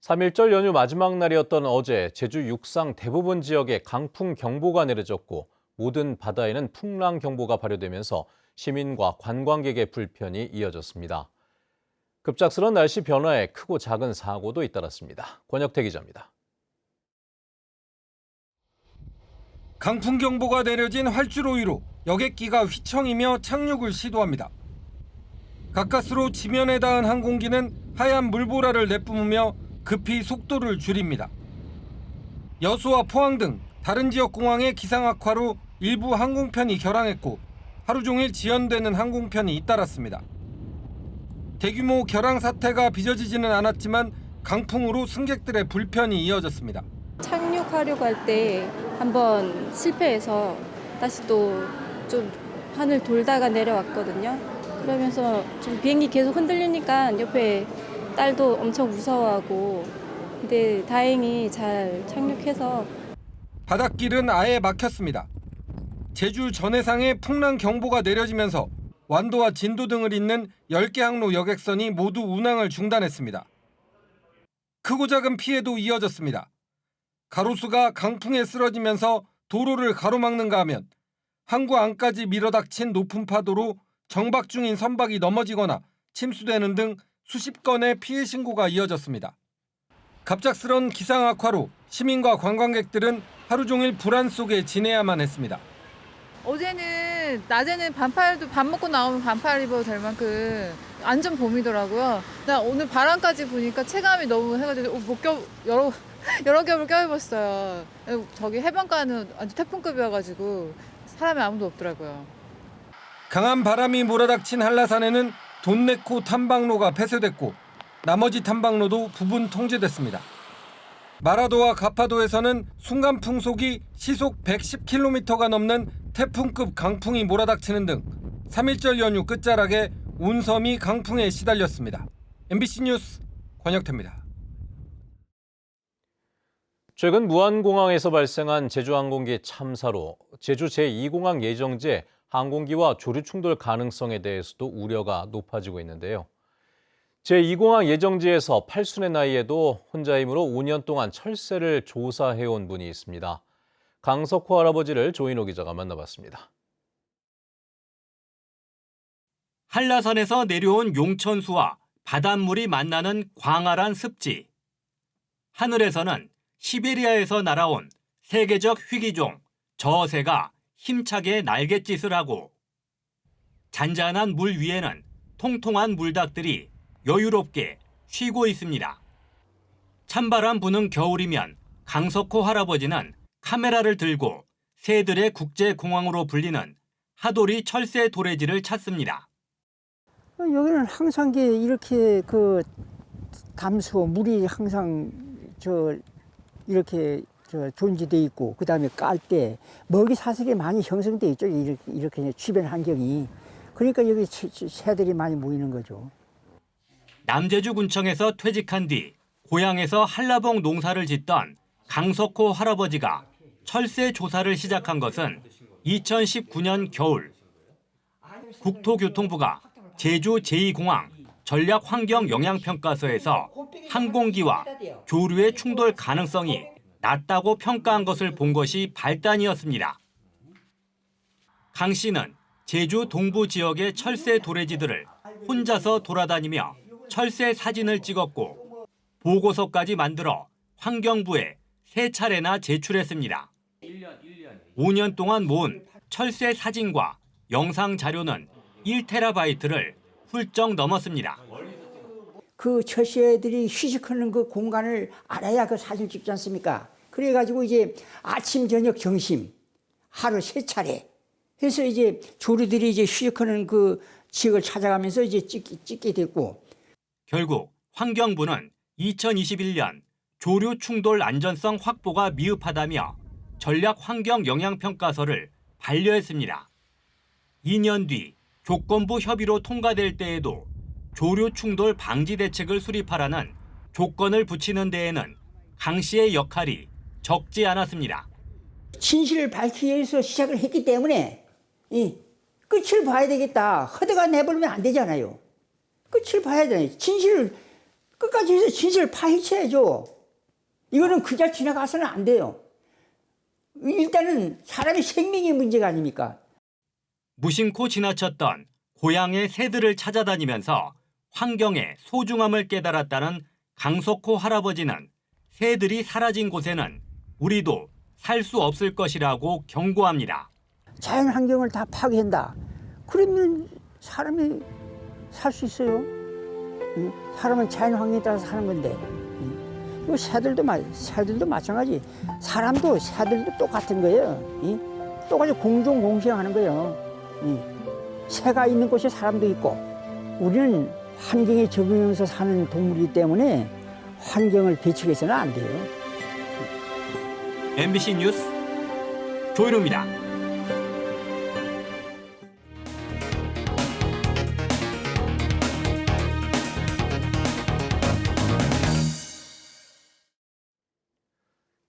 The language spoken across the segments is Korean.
3.1절 연휴 마지막 날이었던 어제 제주 육상 대부분 지역에 강풍경보가 내려졌고 모든 바다에는 풍랑경보가 발효되면서 시민과 관광객의 불편이 이어졌습니다. 급작스런 날씨 변화에 크고 작은 사고도 잇따랐습니다. 권혁태 기자입니다. 강풍경보가 내려진 활주로위로 여객기가 휘청이며 착륙을 시도합니다. 가까스로 지면에 닿은 항공기는 하얀 물보라를 내뿜으며 급히 속도를 줄입니다. 여수와 포항 등 다른 지역 공항의 기상 악화로 일부 항공편이 결항했고 하루 종일 지연되는 항공편이 잇따랐습니다. 대규모 결항 사태가 빚어지지는 않았지만 강풍으로 승객들의 불편이 이어졌습니다. 착륙하려고 할 때 한번 실패해서 다시 또 좀 하늘 돌다가 내려왔거든요. 그러면서 좀 비행기 계속 흔들리니까 옆에 딸도 엄청 무서워하고, 근데 다행히 잘 착륙해서. 바닷길은 아예 막혔습니다. 제주 전해상에 풍랑 경보가 내려지면서 완도와 진도 등을 잇는 10개 항로 여객선이 모두 운항을 중단했습니다. 크고 작은 피해도 이어졌습니다. 가로수가 강풍에 쓰러지면서 도로를 가로막는가 하면 항구 안까지 밀어닥친 높은 파도로 정박 중인 선박이 넘어지거나 침수되는 등 수십 건의 피해 신고가 이어졌습니다. 갑작스런 기상 악화로 시민과 관광객들은 하루 종일 불안 속에 지내야만 했습니다. 어제는 낮에는 반팔도 밥 먹고 나오면 반팔 입어도 될 만큼 완전 봄이더라고요. 나 오늘 바람까지 보니까 체감이 너무 해가지고 여러 겹을 껴입었어요. 저기 해변가는 완전 태풍급이어가지고 사람이 아무도 없더라고요. 강한 바람이 몰아닥친 한라산에는 돈네코 탐방로가 폐쇄됐고 나머지 탐방로도 부분 통제됐습니다. 마라도와 가파도에서는 순간 풍속이 시속 110km가 넘는 태풍급 강풍이 몰아닥치는 등 3.1절 연휴 끝자락에 온 섬이 강풍에 시달렸습니다. MBC 뉴스 권혁태입니다. 최근 무안공항에서 발생한 제주항공기 참사로 제주 제2공항 예정지에 항공기와 조류 충돌 가능성에 대해서도 우려가 높아지고 있는데요. 제2공항 예정지에서 8순의 나이에도 혼자임으로 5년 동안 철새를 조사해온 분이 있습니다. 강석호 할아버지를 조인호 기자가 만나봤습니다. 한라산에서 내려온 용천수와 바닷물이 만나는 광활한 습지. 하늘에서는 시베리아에서 날아온 세계적 희귀종 저새가 힘차게 날갯짓을 하고 잔잔한 물 위에는 통통한 물닭들이 여유롭게 쉬고 있습니다. 찬바람 부는 겨울이면 강석호 할아버지는 카메라를 들고 새들의 국제공항으로 불리는 하도리 철새 도래지를 찾습니다. 여기는 항상 이렇게 담수 물이 항상 이렇게 존재돼 있고, 그다음에 깔 때 먹이 사슬이 많이 형성돼 있죠. 이렇게 주변 환경이. 그러니까 여기 새들이 많이 모이는 거죠. 남제주군청에서 퇴직한 뒤 고향에서 한라봉 농사를 짓던 강석호 할아버지가 철새 조사를 시작한 것은 2019년 겨울. 국토교통부가 제주 제2공항 전략환경영향평가서에서 항공기와 조류의 충돌 가능성이 낮다고 평가한 것을 본 것이 발단이었습니다. 강 씨는 제주 동부 지역의 철새 도래지들을 혼자서 돌아다니며 철새 사진을 찍었고 보고서까지 만들어 환경부에 3차례나 제출했습니다. 5년 동안 모은 철새 사진과 영상 자료는 1TB를 훌쩍 넘었습니다. 그 철새들이 휴식하는 그 공간을 알아야 그 사진 찍지 않습니까? 그래가지고 이제 아침, 저녁, 점심 하루 3차례 해서 이제 조류들이 이제 휴식하는 그 지역을 찾아가면서 이제 찍게 됐고. 결국 환경부는 2021년 조류 충돌 안전성 확보가 미흡하다며 전략 환경 영향평가서를 반려했습니다. 2년 뒤 조건부 협의로 통과될 때에도 조류 충돌 방지 대책을 수립하라는 조건을 붙이는 데에는 강 씨의 역할이 적지 않았습니다. 진실을 밝히기 위해서 시작을 했기 때문에 이 끝을 봐야 되겠다. 허드가 내버리면 안 되잖아요. 끝을 봐야 되잖아요. 진실을 끝까지 해서 진실을 파헤쳐야죠. 이거는 그냥 지나가서는 안 돼요. 일단은 사람의 생명이 문제가 아닙니까? 무심코 지나쳤던 고향의 새들을 찾아다니면서 환경의 소중함을 깨달았다는 강석호 할아버지는 새들이 사라진 곳에는 우리도 살 수 없을 것이라고 경고합니다. 자연 환경을 다 파괴한다. 그러면 사람이 살 수 있어요? 응? 사람은 자연 환경에 따라서 사는 건데. 이 새들도 마찬가지. 사람도 새들도 똑같은 거예요. 응? 똑같이 공존공생하는 거예요. 응? 새가 있는 곳에 사람도 있고, 우리는 환경에 적응하면서 사는 동물이기 때문에 환경을 배척해서는 안 돼요. MBC 뉴스 조현우입니다.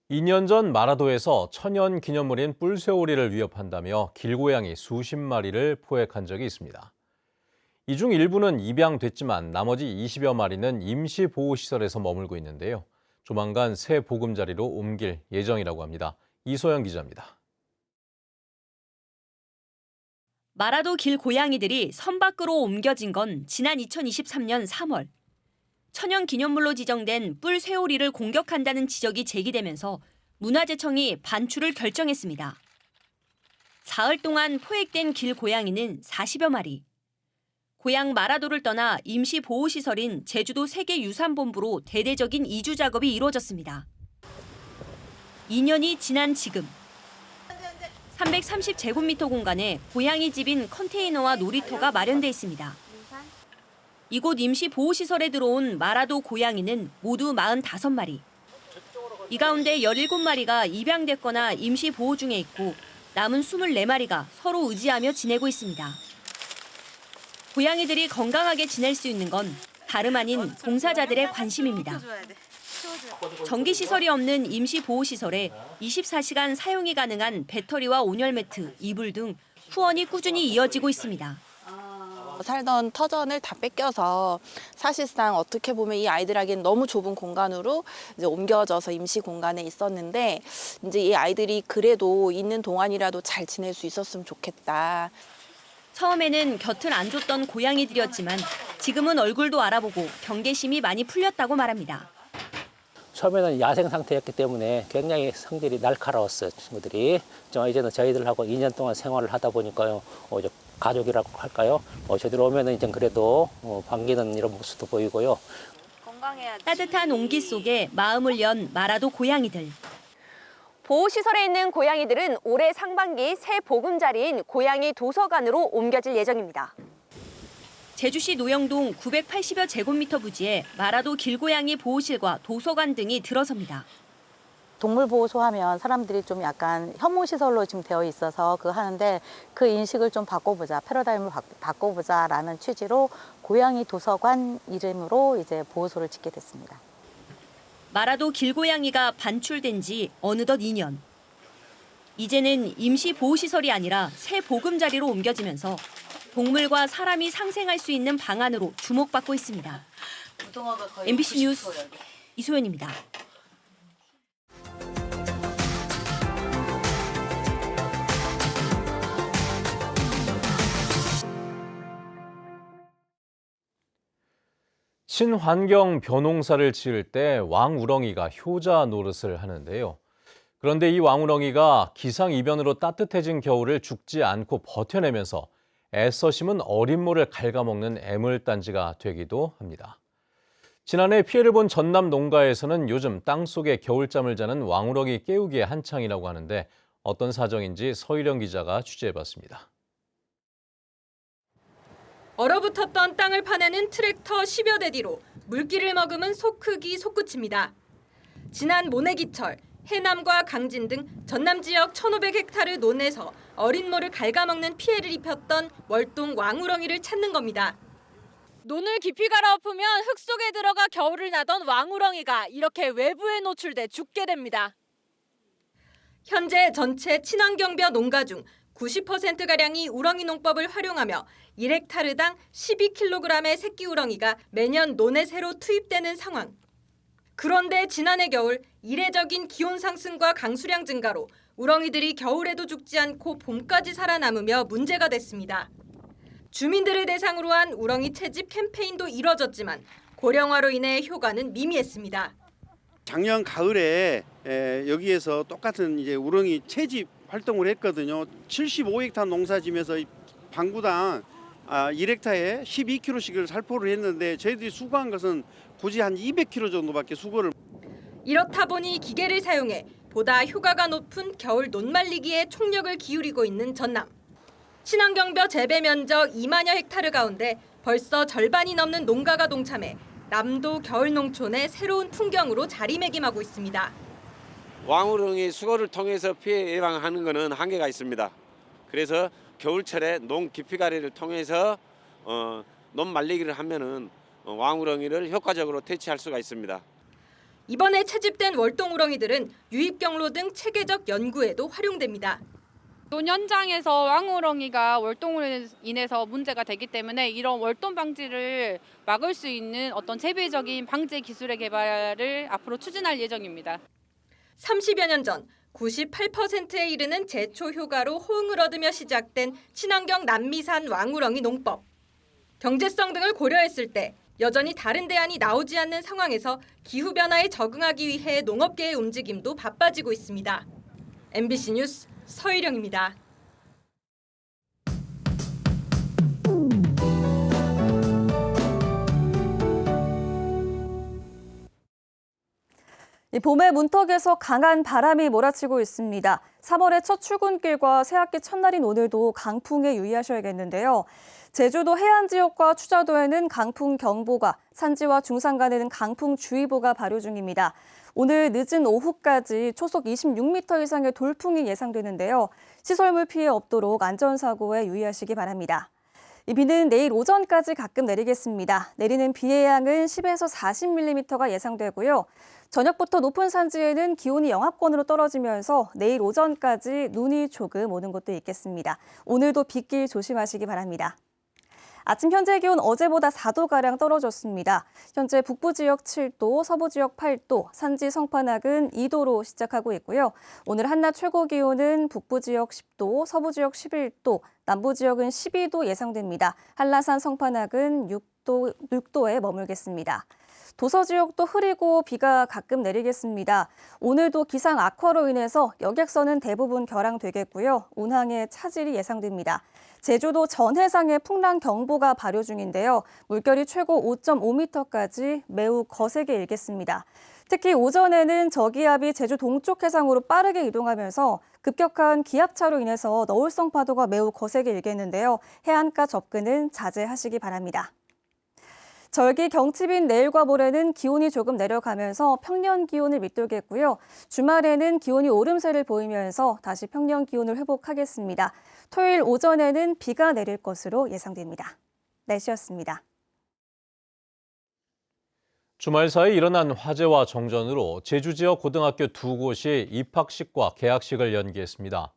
이 년 전 마라도에서 천연 기념물인 뿔새오리를 위협한다며 길고양이 수십 마리를 포획한 적이 있습니다. 이 중 일부는 입양됐지만 나머지 20여 마리는 임시보호시설에서 머물고 있는데요. 조만간 새 보금자리로 옮길 예정이라고 합니다. 이소영 기자입니다. 마라도 길고양이들이 섬 밖으로 옮겨진 건 지난 2023년 3월. 천연 기념물로 지정된 뿔새오리를 공격한다는 지적이 제기되면서 문화재청이 반출을 결정했습니다. 사흘 동안 포획된 길고양이는 40여 마리. 고향 마라도를 떠나 임시보호시설인 제주도 세계유산본부로 대대적인 이주 작업이 이루어졌습니다. 2년이 지난 지금 330제곱미터 공간에 고양이 집인 컨테이너와 놀이터가 마련돼 있습니다. 이곳 임시보호시설에 들어온 마라도 고양이는 모두 45마리. 이 가운데 17마리가 입양됐거나 임시보호 중에 있고 남은 24마리가 서로 의지하며 지내고 있습니다. 고양이들이 건강하게 지낼 수 있는 건 다름 아닌 봉사자들의 관심입니다. 전기시설이 없는 임시보호시설에 24시간 사용이 가능한 배터리와 온열 매트, 이불 등 후원이 꾸준히 이어지고 있습니다. 살던 터전을 다 뺏겨서 사실상 어떻게 보면 이 아이들에게는 너무 좁은 공간으로 이제 옮겨져서 임시 공간에 있었는데 이제 이 아이들이 그래도 있는 동안이라도 잘 지낼 수 있었으면 좋겠다. 처음에는 곁을 안 줬던 고양이들이었지만 지금은 얼굴도 알아보고 경계심이 많이 풀렸다고 말합니다. 처음에는 야생 상태였기 때문에 굉장히 성질이 날카로웠어요, 친구들이. 이제는 저희들하고 2년 동안 생활을 하다 보니까요, 이제 가족이라고 할까요? 저희들 오면은 이제 그래도 반기는 이런 모습도 보이고요. 따뜻한 온기 속에 마음을 연 마라도 고양이들. 보호시설에 있는 고양이들은 올해 상반기 새 보금자리인 고양이 도서관으로 옮겨질 예정입니다. 제주시 노영동 980여 제곱미터 부지에 마라도 길고양이 보호실과 도서관 등이 들어섭니다. 동물보호소 하면 사람들이 좀 약간 혐오시설로 지금 되어 있어서 하는데 그 인식을 좀 바꿔보자, 패러다임을 바꿔보자라는 취지로 고양이 도서관 이름으로 이제 보호소를 짓게 됐습니다. 마라도 길고양이가 반출된 지 어느덧 2년. 이제는 임시보호시설이 아니라 새 보금자리로 옮겨지면서 동물과 사람이 상생할 수 있는 방안으로 주목받고 있습니다. MBC 뉴스 이소연입니다. 친환경 벼농사를 지을 때 왕우렁이가 효자 노릇을 하는데요. 그런데 이 왕우렁이가 기상이변으로 따뜻해진 겨울을 죽지 않고 버텨내면서 애써 심은 어린 모를 갉아먹는 애물단지가 되기도 합니다. 지난해 피해를 본 전남 농가에서는 요즘 땅속에 겨울잠을 자는 왕우렁이 깨우기에 한창이라고 하는데 어떤 사정인지 서희령 기자가 취재해봤습니다. 얼어붙었던 땅을 파내는 트랙터 10여 대 뒤로 물기를 머금은 소 크기 소끝입니다. 지난 모내기철 해남과 강진 등 전남 지역 1,500헥타르 논에서 어린 모를 갉아먹는 피해를 입혔던 월동 왕우렁이를 찾는 겁니다. 논을 깊이 갈아엎으면 흙 속에 들어가 겨울을 나던 왕우렁이가 이렇게 외부에 노출돼 죽게 됩니다. 현재 전체 친환경벼 농가 중 90%가량이 우렁이 농법을 활용하며 1헥타르당 12kg의 새끼 우렁이가 매년 논에 새로 투입되는 상황. 그런데 지난해 겨울 이례적인 기온 상승과 강수량 증가로 우렁이들이 겨울에도 죽지 않고 봄까지 살아남으며 문제가 됐습니다. 주민들을 대상으로 한 우렁이 채집 캠페인도 이뤄졌지만 고령화로 인해 효과는 미미했습니다. 작년 가을에 여기에서 똑같은 이제 우렁이 채집 활동을 했거든요. 75헥타 농사지면서 방구당 1헥타에 12kg씩을 살포를 했는데 저희들이 수거한 것은 굳이 한 200kg 정도밖에 수거를. 이렇다 보니 기계를 사용해 보다 효과가 높은 겨울 논 말리기에 총력을 기울이고 있는 전남. 친환경벼 재배 면적 2만여 헥타르 가운데 벌써 절반이 넘는 농가가 동참해 남도 겨울 농촌의 새로운 풍경으로 자리매김하고 있습니다. 왕우렁이 수거를 통해서 피해 예방하는 것은 한계가 있습니다. 그래서 겨울철에 농 깊이가리를 통해서 논 말리기를 하면은 왕우렁이를 효과적으로 퇴치할 수가 있습니다. 이번에 채집된 월동우렁이들은 유입경로 등 체계적 연구에도 활용됩니다. 논 현장에서 왕우렁이가 월동으로 인해서 문제가 되기 때문에 이런 월동 방지를 막을 수 있는 어떤 체계적인 방제 기술의 개발을 앞으로 추진할 예정입니다. 30여 년 전 98%에 이르는 제초 효과로 호응을 얻으며 시작된 친환경 남미산 왕우렁이 농법. 경제성 등을 고려했을 때 여전히 다른 대안이 나오지 않는 상황에서 기후변화에 적응하기 위해 농업계의 움직임도 바빠지고 있습니다. MBC 뉴스 서희령입니다. 봄의 문턱에서 강한 바람이 몰아치고 있습니다. 3월의 첫 출근길과 새학기 첫날인 오늘도 강풍에 유의하셔야겠는데요. 제주도 해안 지역과 추자도에는 강풍 경보가, 산지와 중산간에는 강풍 주의보가 발효 중입니다. 오늘 늦은 오후까지 초속 26m 이상의 돌풍이 예상되는데요. 시설물 피해 없도록 안전사고에 유의하시기 바랍니다. 이 비는 내일 오전까지 가끔 내리겠습니다. 내리는 비의 양은 10에서 40mm가 예상되고요. 저녁부터 높은 산지에는 기온이 영하권으로 떨어지면서 내일 오전까지 눈이 조금 오는 곳도 있겠습니다. 오늘도 빗길 조심하시기 바랍니다. 아침 현재 기온 어제보다 4도가량 떨어졌습니다. 현재 북부 지역 7도, 서부 지역 8도, 산지 성판악은 2도로 시작하고 있고요. 오늘 한낮 최고 기온은 북부 지역 10도, 서부 지역 11도, 남부 지역은 12도 예상됩니다. 한라산 성판악은 6도에 머물겠습니다. 도서 지역도 흐리고 비가 가끔 내리겠습니다. 오늘도 기상 악화로 인해서 여객선은 대부분 결항되겠고요. 운항에 차질이 예상됩니다. 제주도 전 해상에 풍랑 경보가 발효 중인데요. 물결이 최고 5.5m까지 매우 거세게 일겠습니다. 특히 오전에는 저기압이 제주 동쪽 해상으로 빠르게 이동하면서 급격한 기압차로 인해서 너울성 파도가 매우 거세게 일겠는데요. 해안가 접근은 자제하시기 바랍니다. 절기 경칩인 내일과 모레는 기온이 조금 내려가면서 평년 기온을 밑돌겠고요. 주말에는 기온이 오름세를 보이면서 다시 평년 기온을 회복하겠습니다. 토요일 오전에는 비가 내릴 것으로 예상됩니다. 날씨였습니다. 주말 사이 일어난 화재와 정전으로 제주 지역 고등학교 2곳이 입학식과 개학식을 연기했습니다.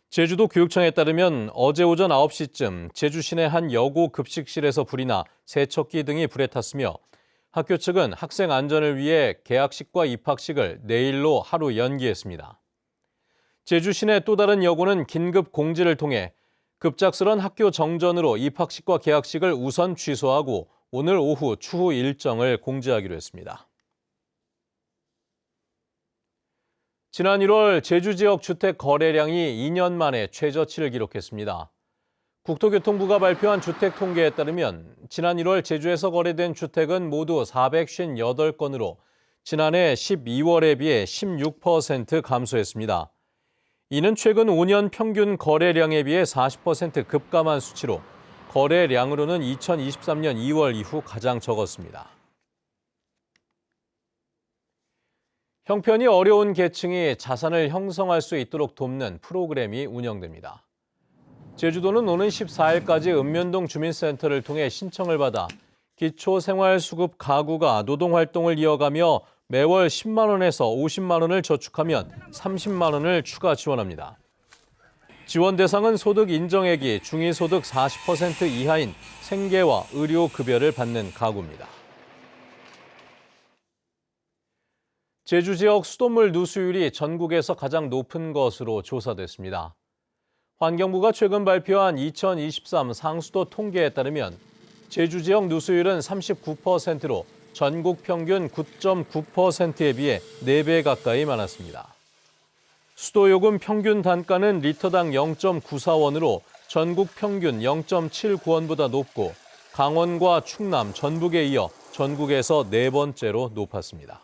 제주도 교육청에 따르면 어제 오전 9시쯤 제주 시내 한 여고 급식실에서 불이 나 세척기 등이 불에 탔으며 학교 측은 학생 안전을 위해 개학식과 입학식을 내일로 하루 연기했습니다. 제주 시내 또 다른 여고는 긴급 공지를 통해 급작스런 학교 정전으로 입학식과 개학식을 우선 취소하고 오늘 오후 추후 일정을 공지하기로 했습니다. 지난 1월 제주 지역 주택 거래량이 2년 만에 최저치를 기록했습니다. 국토교통부가 발표한 주택 통계에 따르면 지난 1월 제주에서 거래된 주택은 모두 458건으로 지난해 12월에 비해 16% 감소했습니다. 이는 최근 5년 평균 거래량에 비해 40% 급감한 수치로 거래량으로는 2023년 2월 이후 가장 적었습니다. 형편이 어려운 계층이 자산을 형성할 수 있도록 돕는 프로그램이 운영됩니다. 제주도는 오는 14일까지 읍면동 주민센터를 통해 신청을 받아 기초생활수급 가구가 노동활동을 이어가며 매월 10만 원에서 50만 원을 저축하면 30만 원을 추가 지원합니다. 지원 대상은 소득 인정액이 중위소득 40% 이하인 생계와 의료급여를 받는 가구입니다. 제주 지역 수돗물 누수율이 전국에서 가장 높은 것으로 조사됐습니다. 환경부가 최근 발표한 2023 상수도 통계에 따르면 제주 지역 누수율은 39%로 전국 평균 9.9%에 비해 4배 가까이 많았습니다. 수도요금 평균 단가는 리터당 0.94원으로 전국 평균 0.79원보다 높고 강원과 충남, 전북에 이어 전국에서 4번째로 높았습니다.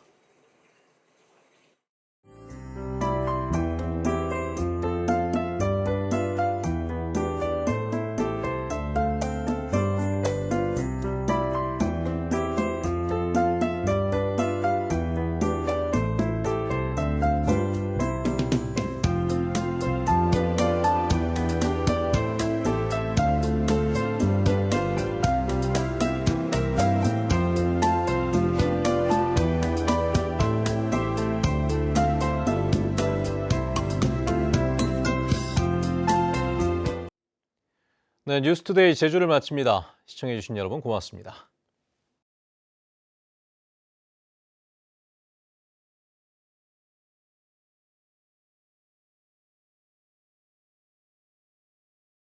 네, 뉴스투데이 제주를 마칩니다. 시청해주신 여러분 고맙습니다.